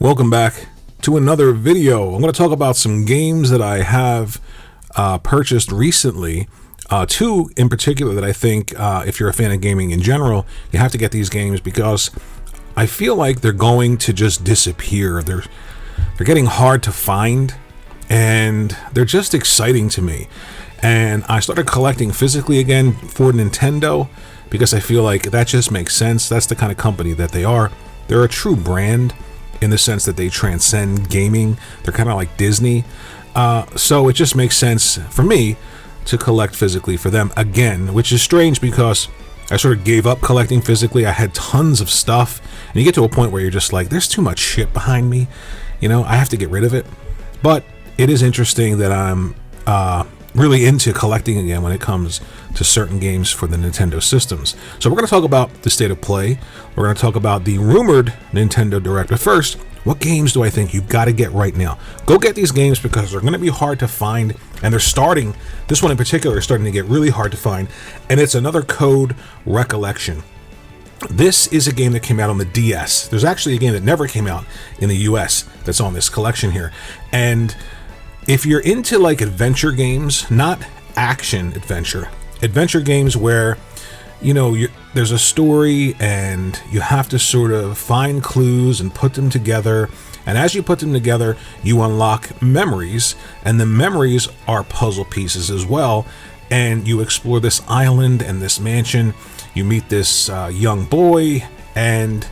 Welcome back to another video. I'm going to talk about some games that I have purchased recently. Two in particular that I think if you're a fan of gaming in general, you have to get these games because I feel like they're going to just disappear. They're getting hard to find and they're just exciting to me. And I started collecting physically again for Nintendo because I feel like that just makes sense. That's the kind of company that they are. They're a true brand in the sense that they transcend gaming. They're kind of like Disney. So it just makes sense for me to collect physically for them again, which is strange because I sort of gave up collecting physically. I had tons of stuff and you get to a point where you're just like, there's too much shit behind me. You know, I have to get rid of it. But it is interesting that I'm really into collecting again when it comes to certain games for the Nintendo systems. So we're going to talk about the state of play. We're going to talk about the rumored Nintendo Direct. But first, what games do I think you've got to get right now? Go get these games because they're going to be hard to find, and they're starting, this one in particular is starting to get really hard to find, and it's another Code Recollection. This is a game that came out on the DS. There's actually a game that never came out in the US that's on this collection here. And if you're into like adventure games, not action adventure games where, you know, there's a story and you have to sort of find clues and put them together. And as you put them together, you unlock memories, and the memories are puzzle pieces as well. And you explore this island and this mansion. You meet this young boy, and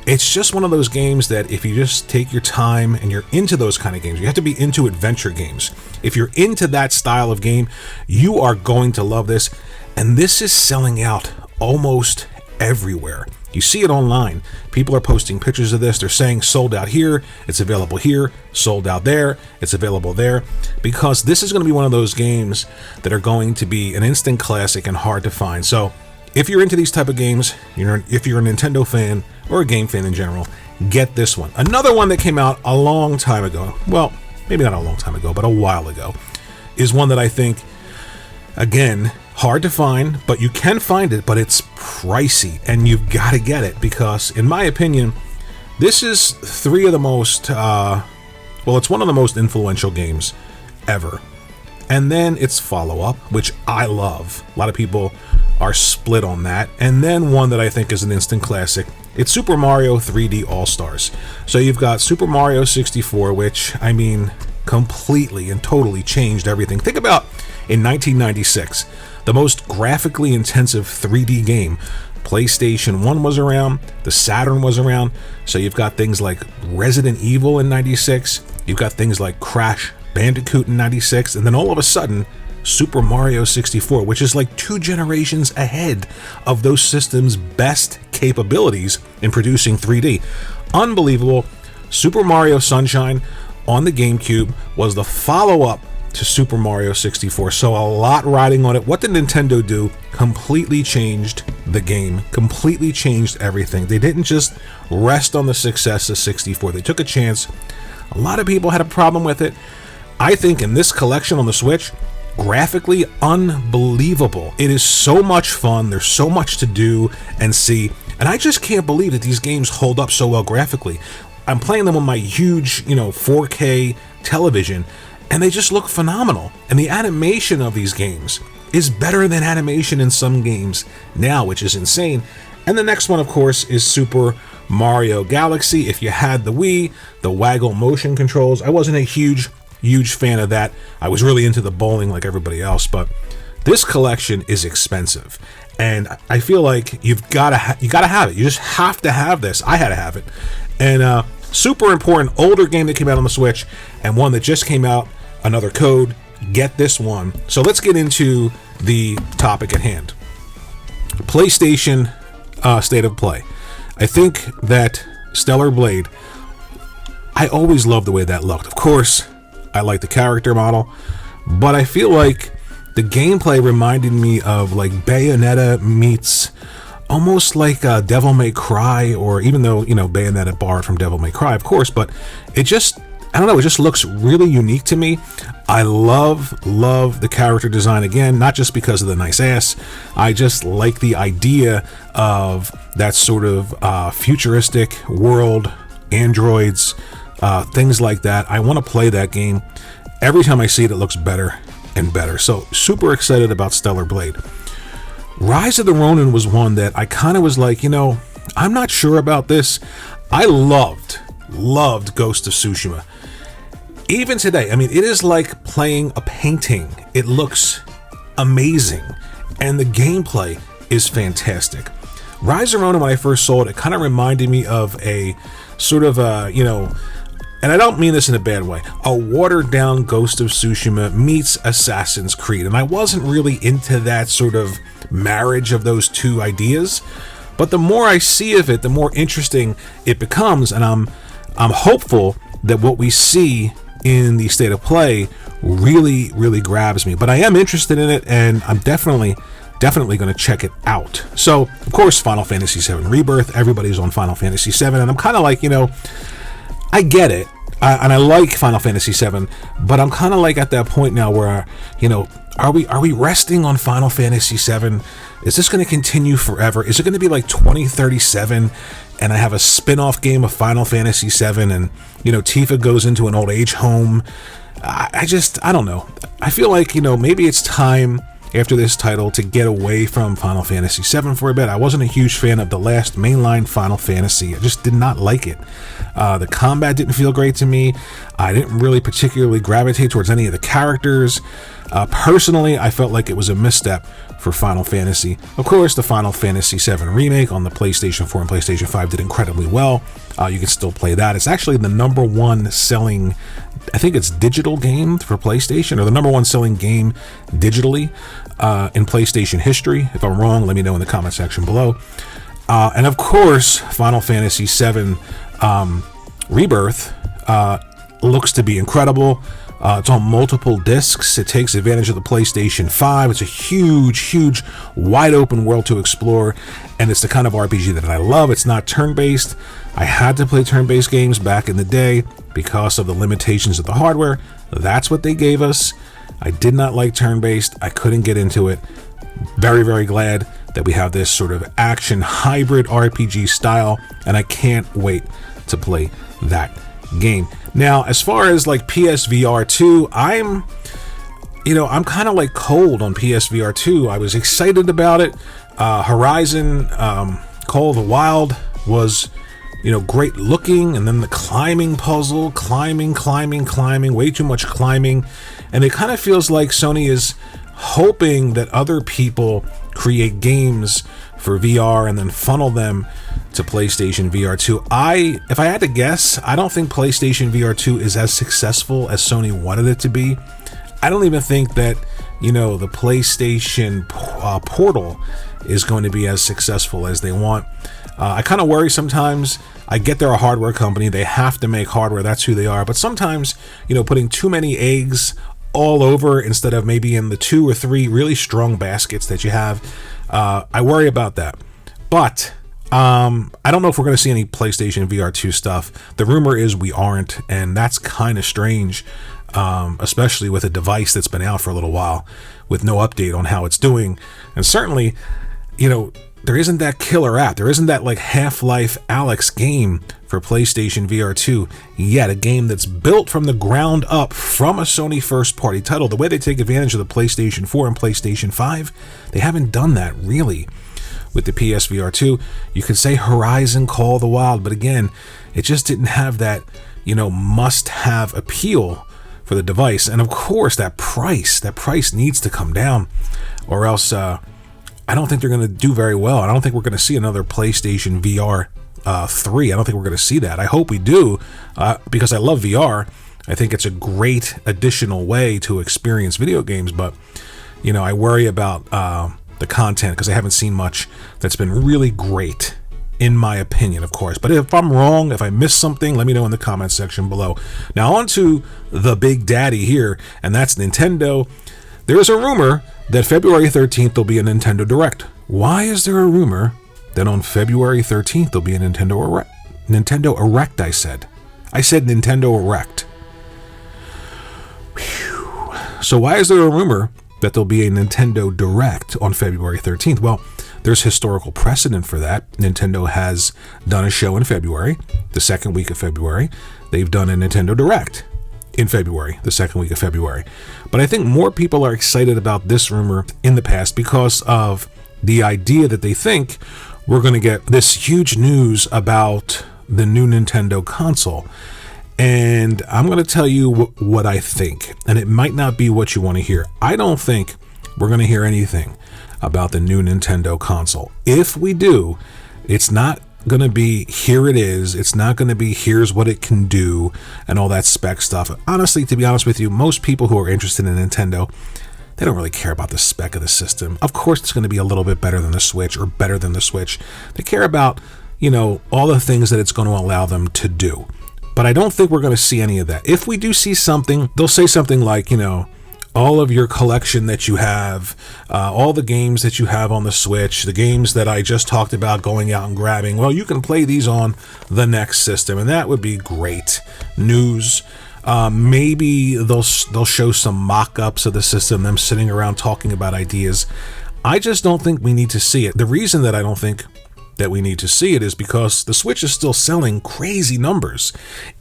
it's just one of those games that if you just take your time and you're into those kind of games, you have to be into adventure games. If you're into that style of game, you are going to love this. And this is selling out almost everywhere. You see it online. People are posting pictures of this. They're saying sold out here, it's available here, sold out there, it's available there, because this is going to be one of those games that are going to be an instant classic and hard to find. So if you're into these type of games, if you're a Nintendo fan or a game fan in general, get this one. Another one that came out a long time ago, well, maybe not a long time ago, but a while ago, is one that I think, again, hard to find, but you can find it, but it's pricey, and you've got to get it because, in my opinion, this is it's one of the most influential games ever. And then its follow-up, which I love. A lot of people are split on that. And then one that I think is an instant classic. It's Super Mario 3D All-Stars. So you've got Super Mario 64, which, I mean, completely and totally changed everything. Think about in 1996, the most graphically intensive 3D game. PlayStation 1 was around, the Saturn was around. So you've got things like Resident Evil in 96. You've got things like Crash Bandicoot in 96, and then all of a sudden Super Mario 64, which is like 2 generations ahead of those systems' best capabilities in producing 3D. Unbelievable. Super Mario Sunshine on the GameCube was the follow-up to Super Mario 64, so a lot riding on it. What did Nintendo do? Completely changed the game, completely changed everything. They didn't just rest on the success of 64. They took a chance. A lot of people had a problem with it. I think in this collection on the Switch, graphically unbelievable. It is so much fun. There's so much to do and see. And I just can't believe that these games hold up so well graphically. I'm playing them on my huge, 4K television, and they just look phenomenal. And the animation of these games is better than animation in some games now, which is insane. And the next one, of course, is Super Mario Galaxy. If you had the Wii, the waggle motion controls, I wasn't a huge fan of that. I was really into the bowling like everybody else, but this collection is expensive, and I feel like you gotta have it. You just have to have this. I had to have it. And super important older game that came out on the Switch, and one that just came out, another Code. Get this one. So let's get into the topic at hand. PlayStation State of Play. I think that Stellar Blade, I always loved the way that looked. Of course, I like the character model, but I feel like the gameplay reminded me of like Bayonetta meets almost like Devil May Cry, or even though, Bayonetta borrowed from Devil May Cry, of course, but it just, I don't know, it just looks really unique to me. I love the character design again, not just because of the nice ass. I just like the idea of that sort of futuristic world, androids, things like that. I want to play that game. Every time I see it, it looks better and better. So super excited about Stellar Blade. Rise of the Ronin was one that I kind of was like, I'm not sure about this. I loved Ghost of Tsushima. Even today, I mean, it is like playing a painting. It looks amazing, and the gameplay is fantastic. Rise of Ronin, when I first saw it, it kind of reminded me of a sort of and I don't mean this in a bad way, a watered-down Ghost of Tsushima meets Assassin's Creed, and I wasn't really into that sort of marriage of those two ideas. But the more I see of it, the more interesting it becomes, and I'm hopeful that what we see in the state of play really, really grabs me. But I am interested in it, and I'm definitely going to check it out. So, of course, Final Fantasy VII Rebirth. Everybody's on Final Fantasy VII, and I'm kind of like, I get it, and I like Final Fantasy VII, but I'm kind of like at that point now where, are we resting on Final Fantasy VII? Is this going to continue forever? Is it going to be like 2037, and I have a spin-off game of Final Fantasy VII, and, Tifa goes into an old age home? I don't know. I feel like, maybe it's time after this title to get away from Final Fantasy VII for a bit. I wasn't a huge fan of the last mainline Final Fantasy. I just did not like it. The combat didn't feel great to me. I didn't really particularly gravitate towards any of the characters. Personally, I felt like it was a misstep for Final Fantasy. Of course, the Final Fantasy VII Remake on the PlayStation 4 and PlayStation 5 did incredibly well. You can still play that. It's actually the number one selling, I think it's digital game for PlayStation, or the number one selling game digitally in PlayStation history. If I'm wrong, let me know in the comment section below. And of course, Final Fantasy VII Rebirth looks to be incredible. It's on multiple discs. It takes advantage of the PlayStation 5. It's a huge, wide open world to explore, and it's the kind of RPG that I love. It's not turn-based. I had to play turn-based games back in the day because of the limitations of the hardware. That's what they gave us. I did not like turn-based. I couldn't get into it. Very, very glad that we have this sort of action hybrid RPG style, and I can't wait to play that game. Now, as far as like PSVR2, I'm kind of like cold on PSVR2. I was excited about it. Horizon Call of the Wild was, great looking, and then the climbing puzzle, climbing, way too much climbing, and it kind of feels like Sony is hoping that other people create games for VR and then funnel them to PlayStation VR2. If I had to guess, I don't think PlayStation VR2 is as successful as Sony wanted it to be. I don't even think that, the PlayStation Portal is going to be as successful as they want. I kind of worry sometimes. I get they're a hardware company. They have to make hardware. That's who they are. But sometimes, putting too many eggs all over instead of maybe in the 2 or 3 really strong baskets that you have, I worry about that. But I don't know if we're going to see any PlayStation VR2 stuff. The rumor is we aren't, and that's kind of strange, especially with a device that's been out for a little while with no update on how it's doing. And certainly, there isn't that killer app. There isn't that like Half-Life Alyx game for PlayStation VR2 yet, a game that's built from the ground up from a Sony first-party title. The way they take advantage of the PlayStation 4 and PlayStation 5, they haven't done that really with the PSVR2. You could say Horizon Call of the Wild, but again, it just didn't have that, must-have appeal for the device. And of course, that price needs to come down, or else I don't think they're going to do very well. I don't think we're going to see another PlayStation VR 3. I don't think we're going to see that. I hope we do, because I love VR. I think it's a great additional way to experience video games, but I worry about the content because I haven't seen much that's been really great, in my opinion, of course. But if I'm wrong, if I missed something, let me know in the comment section below. Now on to the big daddy here, and that's Nintendo. There is a rumor that February 13th there'll be a Nintendo Direct. Why is there a rumor that on February 13th there'll be a Nintendo Erect, I said Nintendo Erect. Whew. So why is there a rumor that there'll be a Nintendo Direct on February 13th? Well, there's historical precedent for that. Nintendo has done a show in February, the second week of February. They've done a Nintendo Direct in February, the second week of February. But I think more people are excited about this rumor in the past because of the idea that they think we're going to get this huge news about the new Nintendo console. And I'm going to tell you what I think, and it might not be what you want to hear. I don't think we're going to hear anything about the new Nintendo console. If we do, it's not going to be here it is. It's not going to be here's what it can do and all that spec stuff. Honestly, to be honest with you, most people who are interested in Nintendo, they don't really care about the spec of the system. Of course, it's going to be a little bit better than the Switch or better than the Switch. They care about, all the things that it's going to allow them to do. But I don't think we're going to see any of that. If we do see something, they'll say something like, all of your collection that you have, all the games that you have on the Switch, the games that I just talked about going out and grabbing, well, you can play these on the next system, and that would be great news. Maybe they'll show some mock-ups of the system, them sitting around talking about ideas. I just don't think we need to see it. The reason that I don't think that we need to see it is because the Switch is still selling crazy numbers.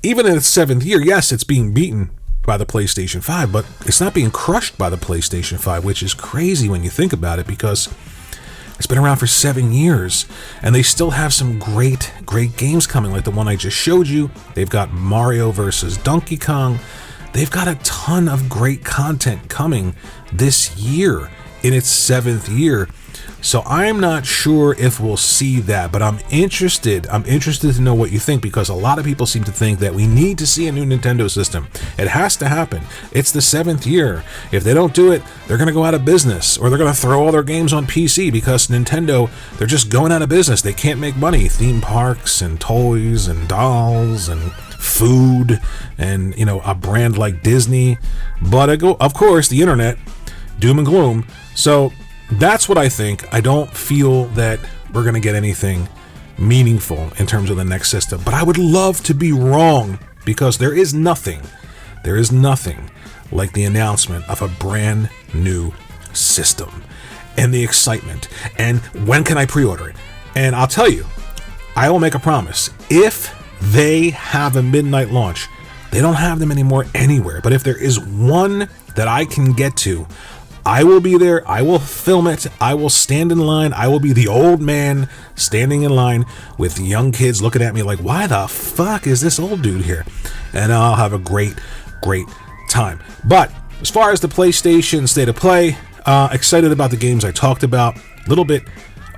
Even in its 7th year, yes, it's being beaten by the PlayStation 5, but it's not being crushed by the PlayStation 5, which is crazy when you think about it, because it's been around for 7 years, and they still have some great games coming, like the one I just showed you. They've got Mario versus Donkey Kong. They've got a ton of great content coming this year in its 7th year. So I'm not sure if we'll see that, but I'm interested to know what you think, because a lot of people seem to think that we need to see a new Nintendo system. It has to happen. It's the 7th year. If they don't do it, they're going to go out of business, or they're going to throw all their games on PC, because Nintendo, they're just going out of business. They can't make money. Theme parks and toys and dolls and food and, a brand like Disney. But of course, the internet, doom and gloom. So that's what I think. I don't feel that we're going to get anything meaningful in terms of the next system, but I would love to be wrong, because there is nothing like the announcement of a brand new system and the excitement. And when can I pre-order it? And I'll tell you, I will make a promise. If they have a midnight launch, they don't have them anymore anywhere, but if there is one that I can get to, I will be there. I will film it. I will stand in line. I will be the old man standing in line with young kids looking at me like, why the fuck is this old dude here? And I'll have a great time. But as far as the PlayStation State of Play, excited about the games I talked about. A little bit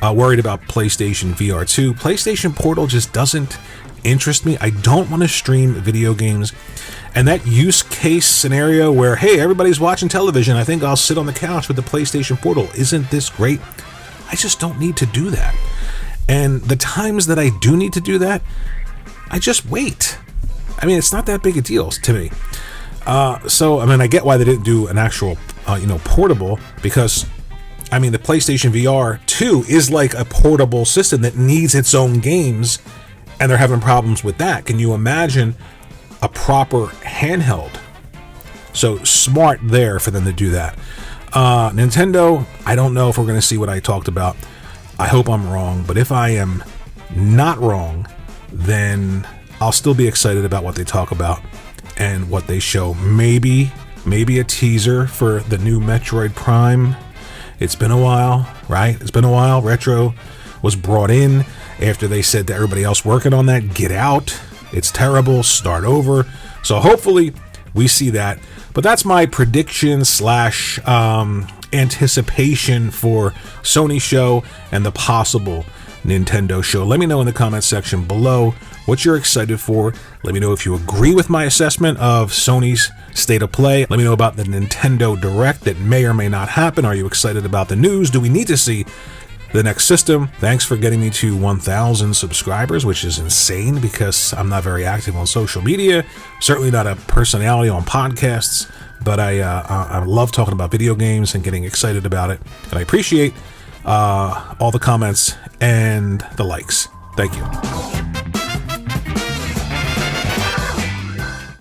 worried about PlayStation VR2. PlayStation Portal just doesn't interest me. I don't want to stream video games. And that use case scenario where, hey, everybody's watching television, I think I'll sit on the couch with the PlayStation Portal. Isn't this great? I just don't need to do that. And the times that I do need to do that, I just wait. I mean, it's not that big a deal to me. So, I get why they didn't do an actual, portable, because, the PlayStation VR 2 is like a portable system that needs its own games, and they're having problems with that. Can you imagine a proper handheld? So smart there for them to do that. Nintendo, I don't know if we're going to see what I talked about. I hope I'm wrong, but if I am not wrong, then I'll still be excited about what they talk about and what they show. Maybe a teaser for the new Metroid Prime. It's been a while, right? It's been a while. Retro was brought in after they said to everybody else working on that, get out. It's terrible. Start over. So hopefully we see that. But that's my prediction / anticipation for Sony show and the possible Nintendo show. Let me know in the comment section below what you're excited for. Let me know if you agree with my assessment of Sony's State of Play. Let me know about the Nintendo Direct that may or may not happen. Are you excited about the news? Do we need to see the next system? Thanks for getting me to 1,000 subscribers, which is insane because I'm not very active on social media, certainly not a personality on podcasts, but I love talking about video games and getting excited about it, and I appreciate all the comments and the likes. Thank you.